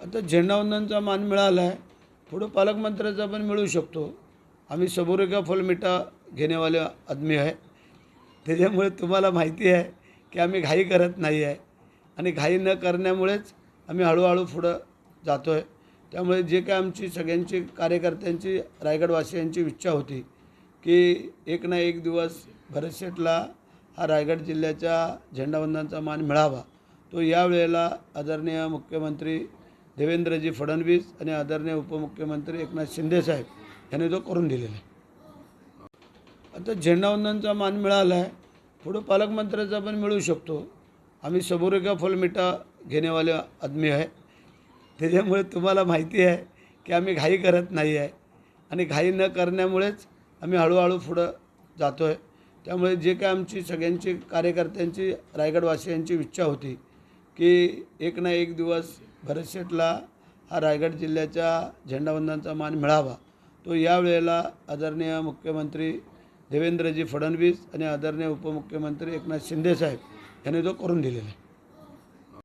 आता झेंडावंदनचा मान मिळाला आहे, पुढं पालकमंत्र्याचा पण मिळू शकतो. आम्ही सबुरे का फल मिठा घेने वाले आदमी आहे. त्याच्यामुळे तुम्हाला माहिती आहे की आम्ही घाई करत नाही आहे आणि घाई न करण्यामुळेच आम्ही हळूहळू पुढं जातो आहे. त्यामुळे जे काय आमची सगळ्यांची कार्यकर्त्यांची रायगडवासियांची इच्छा होती की एक ना एक दिवस भरत शेठला हा रायगड जिल्ह्याच्या झेंडावंदनचा मान मिळावा, तो यावेळेला आदरणीय मुख्यमंत्री देवेंद्रजी फडणवीस आणि आदरणीय उपमुख्यमंत्री एकनाथ शिंदेसाहेब यांनी तो करून दिलेला आहे. आता झेंडावंदनचा मान मिळाला आहे, पुढं पालकमंत्र्याचा पण मिळू शकतो. आम्ही सबुरे का फल मिठा घेने वाले आदमी आहे. त्याच्यामुळे तुम्हाला माहिती आहे की आम्ही घाई करत नाही आहे आणि घाई न करण्यामुळेच आम्ही हळूहळू पुढं जातो आहे. त्यामुळे जे काय आमची सगळ्यांची कार्यकर्त्यांची रायगडवासियांची इच्छा होती की एक ना एक दिवस भरत शेठला हा रायगड जिल्ह्याच्या झेंडावंदनचा मान मिळावा, तो यावेळेला आदरणीय मुख्यमंत्री देवेंद्रजी फडणवीस आणि आदरणीय उपमुख्यमंत्री एकनाथ शिंदेसाहेब यांनी तो करून दिलेला आहे.